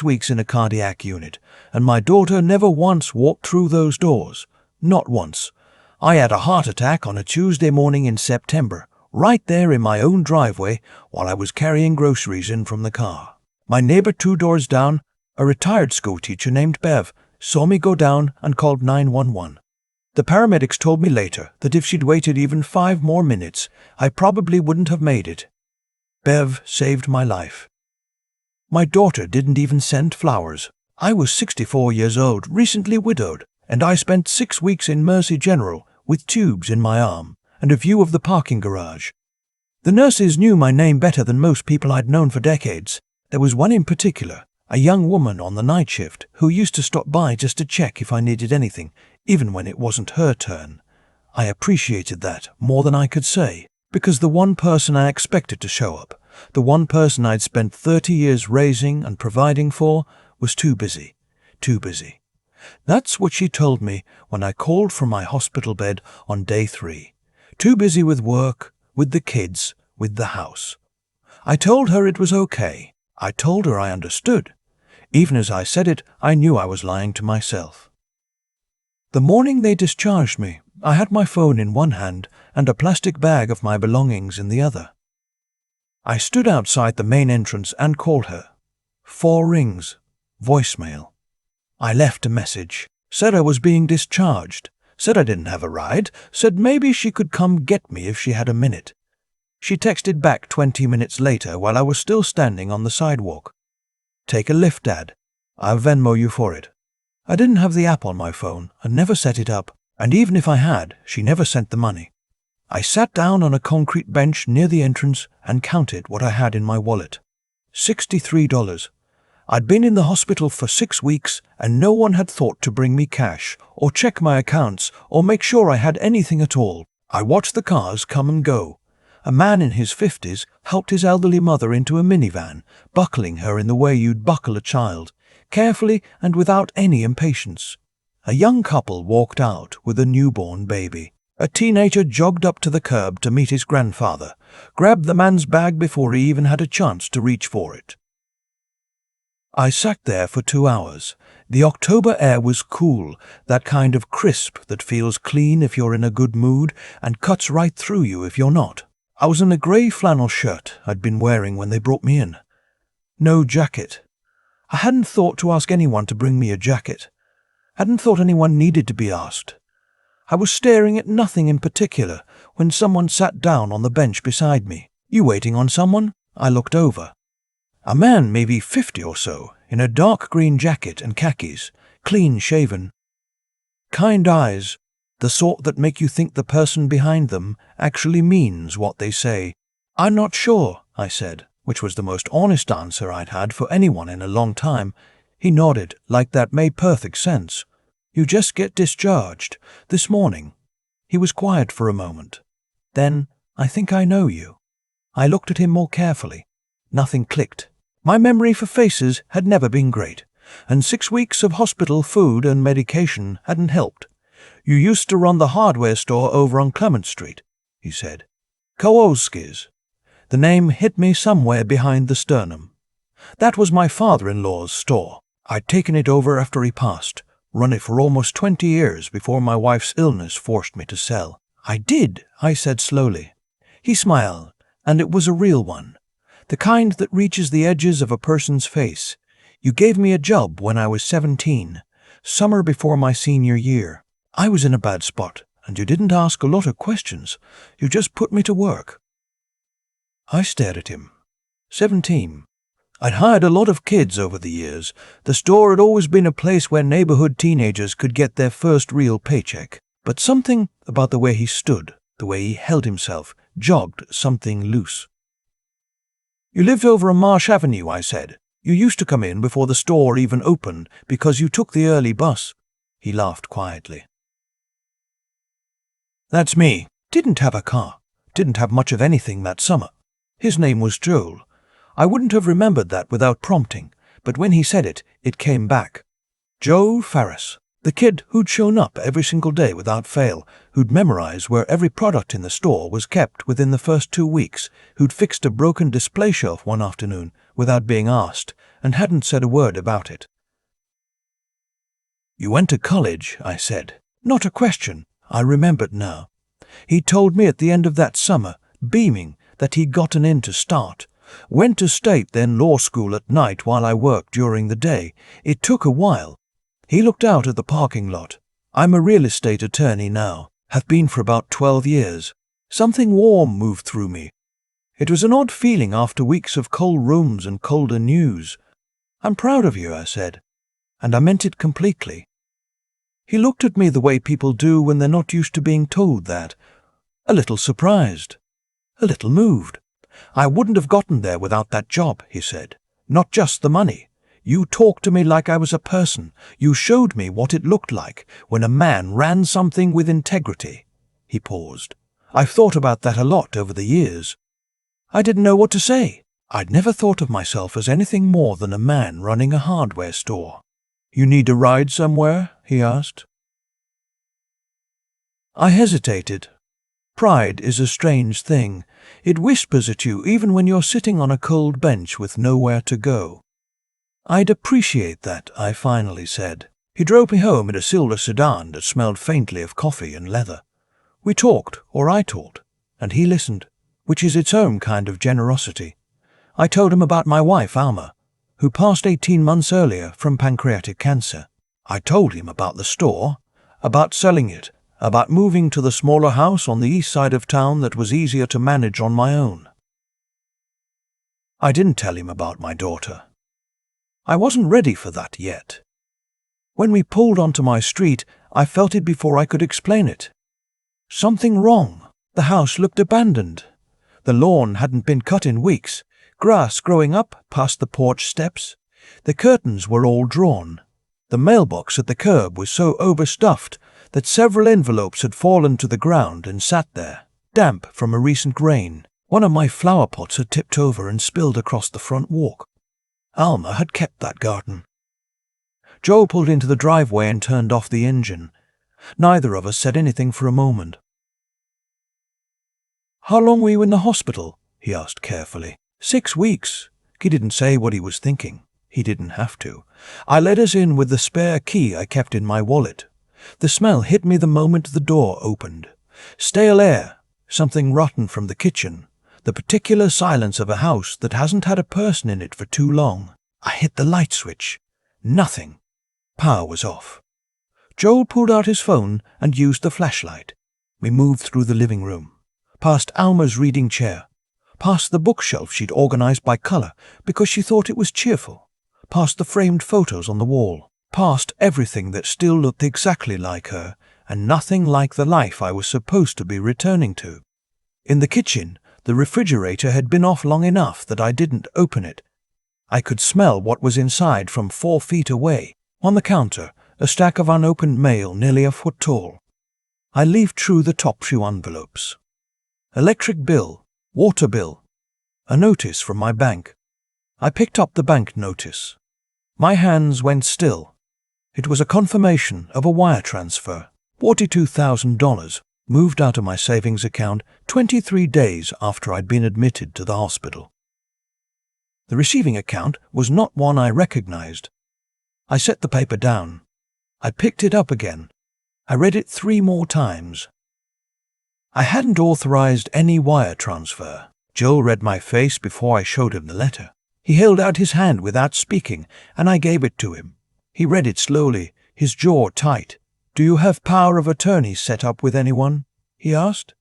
weeks in a cardiac unit, and my daughter never once walked through those doors. Not once. I had a heart attack on a Tuesday morning in September, right there in my own driveway while I was carrying groceries in from the car. My neighbor 2 doors down, a retired schoolteacher named Bev, saw me go down and called 911. The paramedics told me later that if she'd waited even 5 more minutes, I probably wouldn't have made it. Bev saved my life. My daughter didn't even send flowers. I was 64 years old, recently widowed, and I spent 6 weeks in Mersey General with tubes in my arm and a view of the parking garage. The nurses knew my name better than most people I'd known for decades. There was one in particular, a young woman on the night shift who used to stop by just to check if I needed anything, even when it wasn't her turn. I appreciated that more than I could say, because the one person I expected to show up, the one person I'd spent 30 years raising and providing for, was too busy. Too busy. That's what she told me when I called from my hospital bed on day 3. Too busy with work, with the kids, with the house. I told her it was okay. I told her I understood. Even as I said it, I knew I was lying to myself. The morning they discharged me, I had my phone in one hand and a plastic bag of my belongings in the other. I stood outside the main entrance and called her. 4 rings. Voicemail. I left a message, said I was being discharged, said I didn't have a ride, said maybe she could come get me if she had a minute. She texted back 20 minutes later while I was still standing on the sidewalk. Take a lift, Dad. I'll Venmo you for it. I didn't have the app on my phone and never set it up, and even if I had, she never sent the money. I sat down on a concrete bench near the entrance and counted what I had in my wallet. $63. I'd been in the hospital for 6 weeks and no one had thought to bring me cash or check my accounts or make sure I had anything at all. I watched the cars come and go. A man in his 50s helped his elderly mother into a minivan, buckling her in the way you'd buckle a child, carefully and without any impatience. A young couple walked out with a newborn baby. A teenager jogged up to the curb to meet his grandfather, grabbed the man's bag before he even had a chance to reach for it. I sat there for 2 hours. The October air was cool, that kind of crisp that feels clean if you're in a good mood and cuts right through you if you're not. I was in a grey flannel shirt I'd been wearing when they brought me in. No jacket. I hadn't thought to ask anyone to bring me a jacket. Hadn't thought anyone needed to be asked. I was staring at nothing in particular when someone sat down on the bench beside me. You waiting on someone? I looked over. A man, maybe 50 or so, in a dark green jacket and khakis, clean-shaven. Kind eyes, the sort that make you think the person behind them actually means what they say. I'm not sure, I said, which was the most honest answer I'd had for anyone in a long time. He nodded, like that made perfect sense. You just get discharged, this morning. He was quiet for a moment. Then, I think I know you. I looked at him more carefully. Nothing clicked. My memory for faces had never been great, and 6 weeks of hospital food and medication hadn't helped. You used to run the hardware store over on Clement Street, he said. Kowalski's. The name hit me somewhere behind the sternum. That was my father-in-law's store. I'd taken it over after he passed, run it for almost 20 years before my wife's illness forced me to sell. I did, I said slowly. He smiled, and it was a real one. The kind that reaches the edges of a person's face. You gave me a job when I was 17, summer before my senior year. I was in a bad spot, and you didn't ask a lot of questions. You just put me to work. I stared at him. 17. I'd hired a lot of kids over the years. The store had always been a place where neighborhood teenagers could get their first real paycheck. But something about the way he stood, the way he held himself, jogged something loose. You lived over on Marsh Avenue, I said. You used to come in before the store even opened because you took the early bus. He laughed quietly. That's me. Didn't have a car. Didn't have much of anything that summer. His name was Joel. I wouldn't have remembered that without prompting, but when he said it, it came back. Joel Ferris. The kid who'd shown up every single day without fail, who'd memorized where every product in the store was kept within the first 2 weeks, who'd fixed a broken display shelf one afternoon without being asked and hadn't said a word about it. "You went to college," I said. Not a question. I remembered now. He told me at the end of that summer, beaming, that he'd gotten in to start. Went to state, then law school at night while I worked during the day. It took a while. He looked out at the parking lot. "I'm a real estate attorney now. Have been for about 12 years. Something warm moved through me. It was an odd feeling after weeks of cold rooms and colder news. "I'm proud of you," I said. And I meant it completely. He looked at me the way people do when they're not used to being told that. A little surprised. A little moved. "I wouldn't have gotten there without that job," he said. "Not just the money. You talked to me like I was a person. You showed me what it looked like when a man ran something with integrity." He paused. "I've thought about that a lot over the years." I didn't know what to say. I'd never thought of myself as anything more than a man running a hardware store. "You need a ride somewhere?" he asked. I hesitated. Pride is a strange thing. It whispers at you even when you're sitting on a cold bench with nowhere to go. "I'd appreciate that," I finally said. He drove me home in a silver sedan that smelled faintly of coffee and leather. We talked, or I talked, and he listened, which is its own kind of generosity. I told him about my wife, Alma, who passed 18 months earlier from pancreatic cancer. I told him about the store, about selling it, about moving to the smaller house on the east side of town that was easier to manage on my own. I didn't tell him about my daughter. I wasn't ready for that yet. When we pulled onto my street, I felt it before I could explain it. Something wrong. The house looked abandoned. The lawn hadn't been cut in weeks, grass growing up past the porch steps. The curtains were all drawn. The mailbox at the curb was so overstuffed that several envelopes had fallen to the ground and sat there, damp from a recent rain. One of my flower pots had tipped over and spilled across the front walk. Alma had kept that garden. Joel pulled into the driveway and turned off the engine. Neither of us said anything for a moment. "How long were you in the hospital?" he asked carefully. 6 weeks. He didn't say what he was thinking. He didn't have to. I let us in with the spare key I kept in my wallet. The smell hit me the moment the door opened. Stale air, something rotten from the kitchen, the particular silence of a house that hasn't had a person in it for too long. I hit the light switch. Nothing. Power was off. Joel pulled out his phone and used the flashlight. We moved through the living room, past Alma's reading chair, past the bookshelf she'd organized by color because she thought it was cheerful, past the framed photos on the wall, past everything that still looked exactly like her and nothing like the life I was supposed to be returning to. In the kitchen, the refrigerator had been off long enough that I didn't open it. I could smell what was inside from 4 feet away. On the counter, a stack of unopened mail nearly a foot tall. I leafed through the top few envelopes. Electric bill, water bill, a notice from my bank. I picked up the bank notice. My hands went still. It was a confirmation of a wire transfer, $42,000, moved out of my savings account 23 days after I'd been admitted to the hospital. The receiving account was not one I recognized. I set the paper down. I picked it up again. I read it 3 more times. I hadn't authorized any wire transfer. Joel read my face before I showed him the letter. He held out his hand without speaking, and I gave it to him. He read it slowly, his jaw tight. "Do you have power of attorney set up with anyone?" he asked.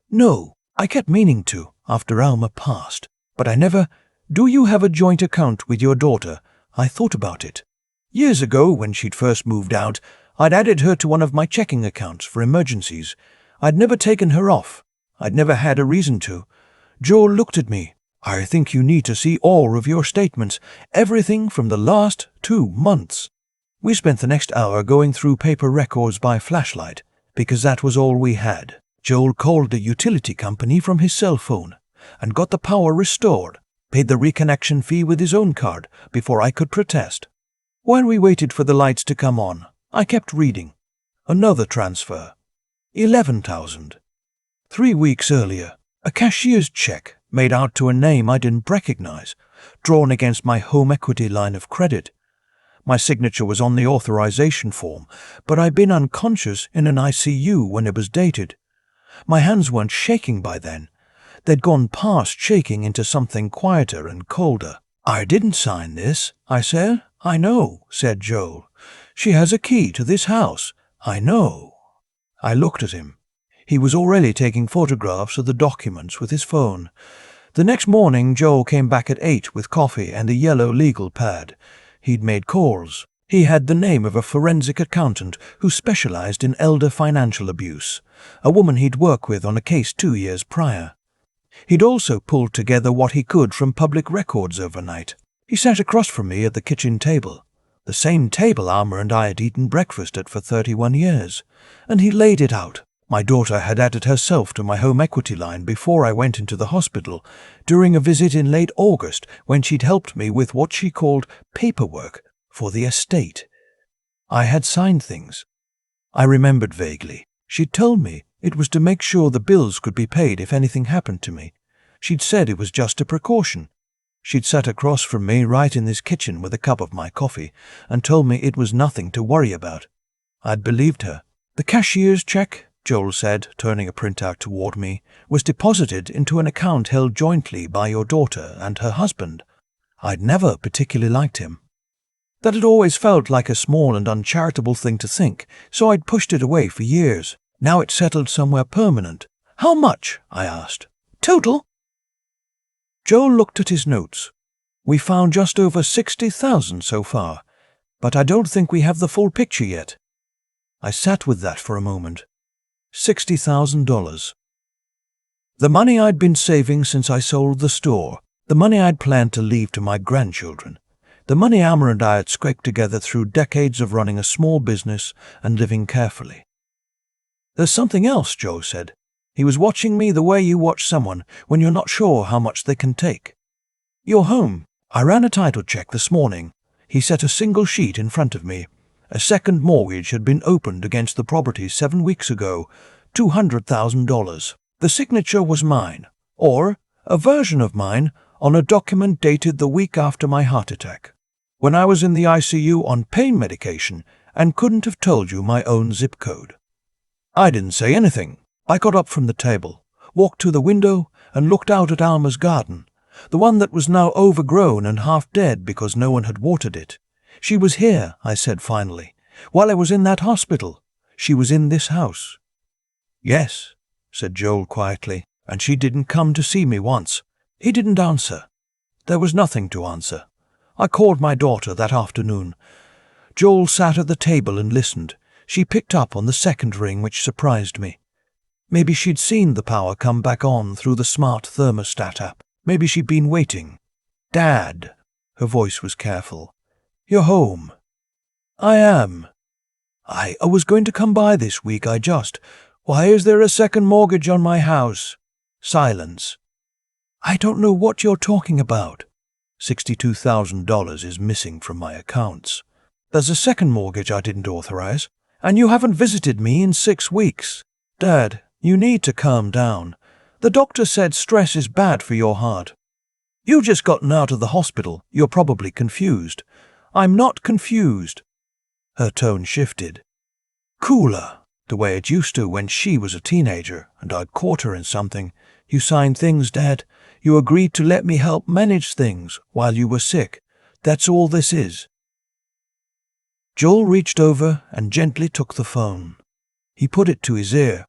"No, I kept meaning to, after Alma passed, but I never. Do you have a joint account with your daughter?" I thought about it. Years ago, when she'd first moved out, I'd added her to one of my checking accounts for emergencies. I'd never taken her off. I'd never had a reason to. Joel looked at me. "I think you need to see all of your statements, everything from the last 2 months. We spent the next hour going through paper records by flashlight, because that was all we had. Joel called the utility company from his cell phone and got the power restored, paid the reconnection fee with his own card before I could protest. While we waited for the lights to come on, I kept reading. Another transfer. 11,000. 3 weeks earlier, a cashier's check made out to a name I didn't recognize, drawn against my home equity line of credit. My signature was on the authorization form, but I'd been unconscious in an ICU when it was dated. My hands weren't shaking by then. They'd gone past shaking into something quieter and colder. "I didn't sign this," I said. "I know," said Joel. "She has a key to this house." "I know." I looked at him. He was already taking photographs of the documents with his phone. The next morning, Joel came back at 8 with coffee and a yellow legal pad. He'd made calls. He had the name of a forensic accountant who specialized in elder financial abuse, a woman he'd worked with on a case 2 years prior. He'd also pulled together what he could from public records overnight. He sat across from me at the kitchen table, the same table Alma and I had eaten breakfast at for 31 years, and he laid it out. My daughter had added herself to my home equity line before I went into the hospital, during a visit in late August when she'd helped me with what she called paperwork for the estate. I had signed things. I remembered vaguely. She'd told me it was to make sure the bills could be paid if anything happened to me. She'd said it was just a precaution. She'd sat across from me right in this kitchen with a cup of my coffee and told me it was nothing to worry about. I'd believed her. "The cashier's check," Joel said, turning a printout toward me, "was deposited into an account held jointly by your daughter and her husband." I'd never particularly liked him. That had always felt like a small and uncharitable thing to think, so I'd pushed it away for years. Now it settled somewhere permanent. "How much?" I asked. "Total?" Joel looked at his notes. "We found just over 60,000 so far, but I don't think we have the full picture yet." I sat with that for a moment. $60,000. The money I'd been saving since I sold the store, the money I'd planned to leave to my grandchildren, the money Alma and I had scraped together through decades of running a small business and living carefully. "There's something else," Joe said. He was watching me the way you watch someone when you're not sure how much they can take. "Your home. I ran a title check this morning." He set a single sheet in front of me. A second mortgage had been opened against the property 7 weeks ago, $200,000. The signature was mine, or a version of mine, on a document dated the week after my heart attack, when I was in the ICU on pain medication and couldn't have told you my own zip code. I didn't say anything. I got up from the table, walked to the window, and looked out at Alma's garden, the one that was now overgrown and half dead because no one had watered it. "She was here," I said finally, "while I was in that hospital. She was in this house." "Yes," said Joel quietly, "and she didn't come to see me once." He didn't answer. There was nothing to answer. I called my daughter that afternoon. Joel sat at the table and listened. She picked up on the second ring, which surprised me. Maybe she'd seen the power come back on through the smart thermostat app. Maybe she'd been waiting. "Dad," her voice was careful, "you're home." "I am." I was going to come by this week, Why is there a second mortgage on my house?" Silence. "I don't know what you're talking about." $62,000 is missing from my accounts. "There's a second mortgage I didn't authorize, and you haven't visited me in 6 weeks. Dad, you need to calm down. The doctor said stress is bad for your heart. You've just gotten out of the hospital. You're probably confused." "I'm not confused." Her tone shifted. Cooler, the way it used to when she was a teenager and I'd caught her in something. "You signed things, Dad. You agreed to let me help manage things while you were sick. That's all this is." Joel reached over and gently took the phone. He put it to his ear.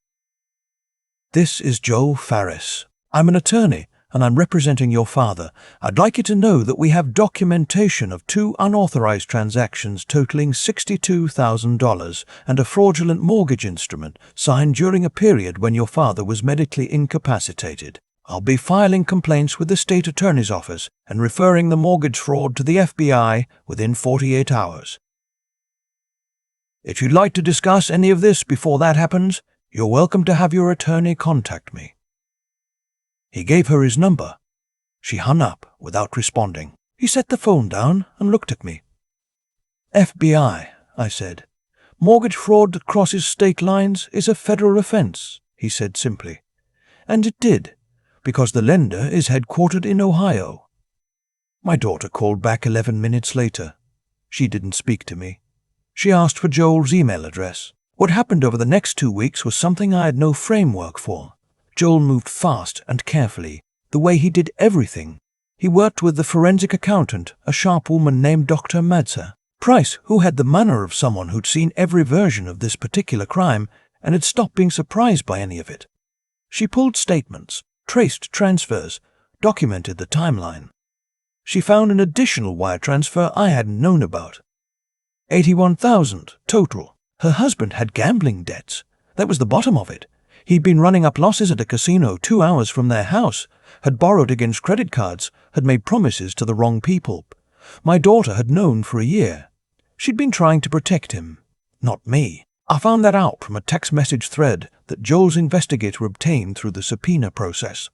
"This is Joel Farris. I'm an attorney, and I'm representing your father. I'd like you to know that we have documentation of 2 unauthorized transactions totaling $62,000 and a fraudulent mortgage instrument signed during a period when your father was medically incapacitated. I'll be filing complaints with the state attorney's office and referring the mortgage fraud to the FBI within 48 hours. If you'd like to discuss any of this before that happens, you're welcome to have your attorney contact me." He gave her his number. She hung up without responding. He set the phone down and looked at me. "FBI," I said. Mortgage fraud that crosses state lines is a federal offense, he said simply. And it did, because the lender is headquartered in Ohio. My daughter called back 11 minutes later. She didn't speak to me. She asked for Joel's email address. What happened over the next 2 weeks was something I had no framework for. Joel moved fast and carefully, the way he did everything. He worked with the forensic accountant, a sharp woman named Dr. Madser Price, who had the manner of someone who'd seen every version of this particular crime and had stopped being surprised by any of it. She pulled statements, traced transfers, documented the timeline. She found an additional wire transfer I hadn't known about. $81,000 total. Her husband had gambling debts. That was the bottom of it. He'd been running up losses at a casino 2 hours from their house, had borrowed against credit cards, had made promises to the wrong people. My daughter had known for a year. She'd been trying to protect him, not me. I found that out from a text message thread that Joel's investigator obtained through the subpoena process.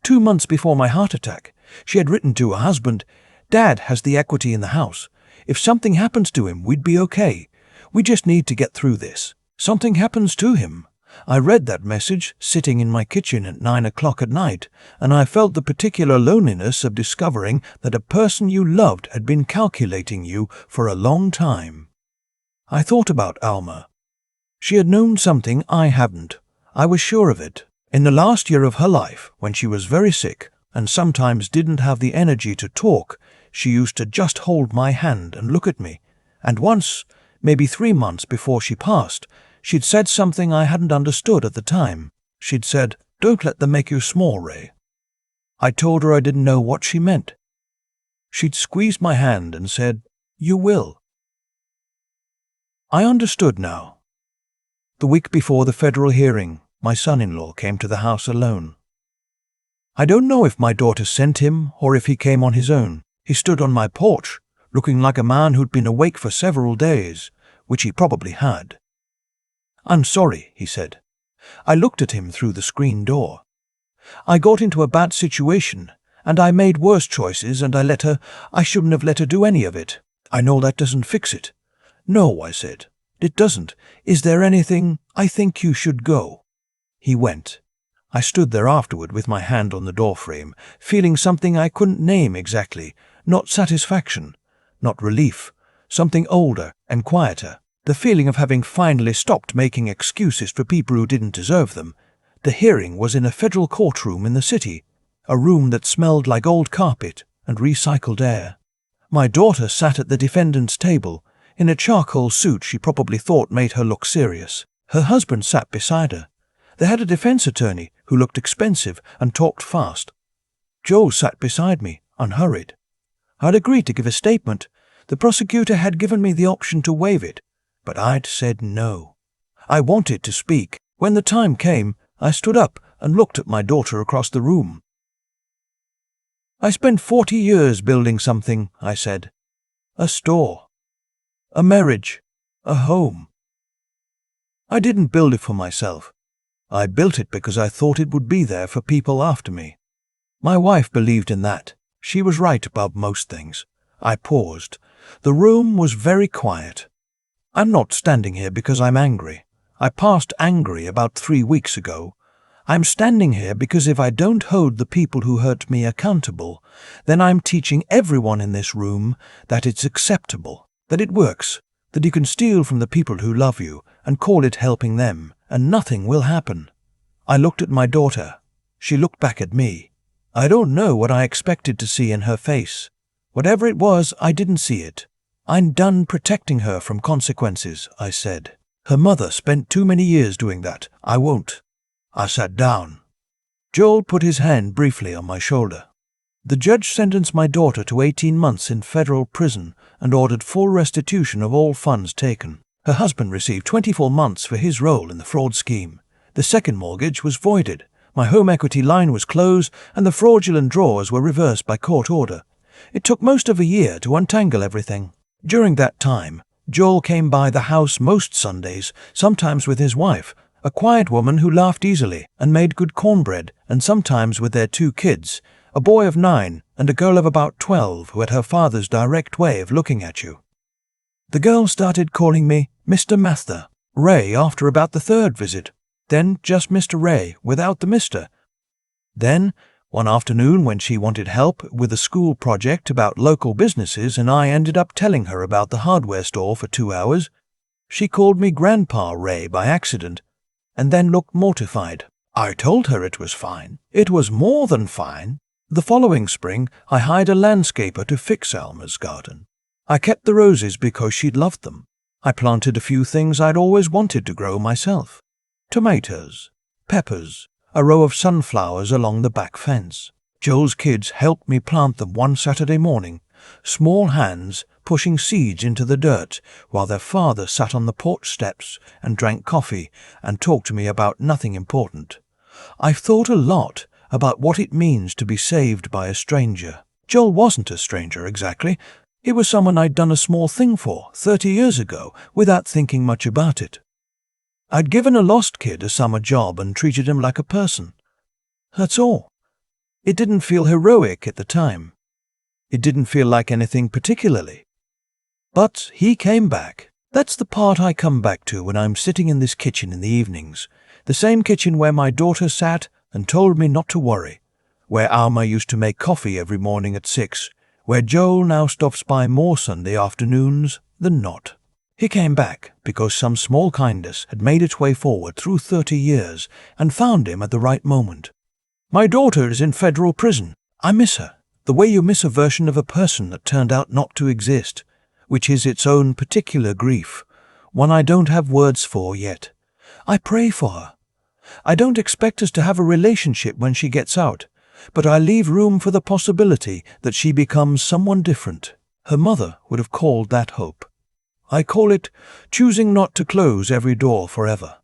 2 months before my heart attack, she had written to her husband, "Dad has the equity in the house. If something happens to him, we'd be okay. We just need to get through this. Something happens to him." I read that message sitting in my kitchen at 9 o'clock at night, and I felt the particular loneliness of discovering that a person you loved had been calculating you for a long time. I thought about Alma. She had known something I hadn't. I was sure of it. In the last year of her life, when she was very sick and sometimes didn't have the energy to talk, she used to just hold my hand and look at me. And once, maybe 3 months before she passed, she'd said something I hadn't understood at the time. She'd said, "Don't let them make you small, Ray." I told her I didn't know what she meant. She'd squeezed my hand and said, "You will." I understood now. The week before the federal hearing, my son-in-law came to the house alone. I don't know if my daughter sent him or if he came on his own. He stood on my porch, looking like a man who'd been awake for several days, which he probably had. "I'm sorry," he said. I looked at him through the screen door. "I got into a bad situation, and I made worse choices, and I shouldn't have let her do any of it. I know that doesn't fix it." "No," I said. "It doesn't. Is there anything? I think you should go." He went. I stood there afterward with my hand on the doorframe, feeling something I couldn't name exactly. Not satisfaction, not relief, something older and quieter. The feeling of having finally stopped making excuses for people who didn't deserve them. The hearing was in a federal courtroom in the city, a room that smelled like old carpet and recycled air. My daughter sat at the defendant's table, in a charcoal suit she probably thought made her look serious. Her husband sat beside her. They had a defense attorney who looked expensive and talked fast. Joe sat beside me, unhurried. I'd agreed to give a statement. The prosecutor had given me the option to waive it, but I'd said no. I wanted to speak. When the time came, I stood up and looked at my daughter across the room. "I spent 40 years building something," I said. "A store. A marriage. A home. I didn't build it for myself. I built it because I thought it would be there for people after me. My wife believed in that. She was right about most things." I paused. The room was very quiet. "I'm not standing here because I'm angry. I passed angry about 3 weeks ago. I'm standing here because if I don't hold the people who hurt me accountable, then I'm teaching everyone in this room that it's acceptable, that it works, that you can steal from the people who love you and call it helping them, and nothing will happen." I looked at my daughter. She looked back at me. I don't know what I expected to see in her face. Whatever it was, I didn't see it. "I'm done protecting her from consequences," I said. "Her mother spent too many years doing that. I won't." I sat down. Joel put his hand briefly on my shoulder. "The judge sentenced my daughter to 18 months in federal prison and ordered full restitution of all funds taken. Her husband received 24 months for his role in the fraud scheme. The second mortgage was voided. My home equity line was closed, and the fraudulent drawers were reversed by court order. It took most of a year to untangle everything. During that time, Joel came by the house most Sundays, sometimes with his wife, a quiet woman who laughed easily and made good cornbread, and sometimes with their 2 kids, a boy of 9 and a girl of about 12 who had her father's direct way of looking at you. The girl started calling me Mr. Mather, Ray after about the third visit, then just Mr. Ray without the Mr. Then, one afternoon when she wanted help with a school project about local businesses and I ended up telling her about the hardware store for 2 hours, she called me Grandpa Ray by accident and then looked mortified. I told her it was fine. It was more than fine. The following spring, I hired a landscaper to fix Alma's garden. I kept the roses because she'd loved them. I planted a few things I'd always wanted to grow myself. Tomatoes, peppers, a row of sunflowers along the back fence. Joel's kids helped me plant them one Saturday morning, small hands pushing seeds into the dirt while their father sat on the porch steps and drank coffee and talked to me about nothing important. I've thought a lot about what it means to be saved by a stranger. Joel wasn't a stranger exactly. He was someone I'd done a small thing for 30 years ago without thinking much about it. I'd given a lost kid a summer job and treated him like a person. That's all. It didn't feel heroic at the time. It didn't feel like anything particularly. But he came back. That's the part I come back to when I'm sitting in this kitchen in the evenings. The same kitchen where my daughter sat and told me not to worry. Where Alma used to make coffee every morning at 6. Where Joel now stops by more Sunday afternoons than not. He came back because some small kindness had made its way forward through 30 years and found him at the right moment. My daughter is in federal prison. I miss her, the way you miss a version of a person that turned out not to exist, which is its own particular grief, one I don't have words for yet. I pray for her. I don't expect us to have a relationship when she gets out, but I leave room for the possibility that she becomes someone different. Her mother would have called that hope. I call it choosing not to close every door forever,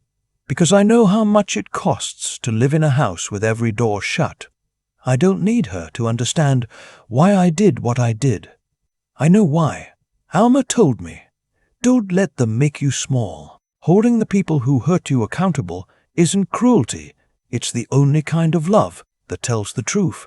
because I know how much it costs to live in a house with every door shut. I don't need her to understand why I did what I did. I know why. Alma told me, don't let them make you small. Holding the people who hurt you accountable isn't cruelty. It's the only kind of love that tells the truth.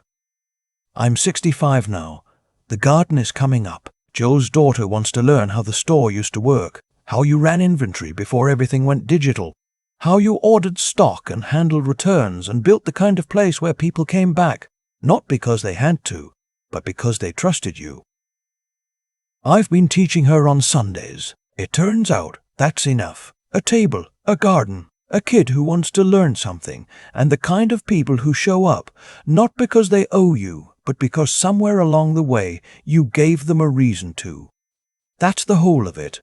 I'm 65 now. The garden is coming up. Joel's daughter wants to learn how the store used to work, how you ran inventory before everything went digital, how you ordered stock and handled returns and built the kind of place where people came back, not because they had to, but because they trusted you. I've been teaching her on Sundays. It turns out that's enough. A table, a garden, a kid who wants to learn something, and the kind of people who show up, not because they owe you, but because somewhere along the way you gave them a reason to. That's the whole of it.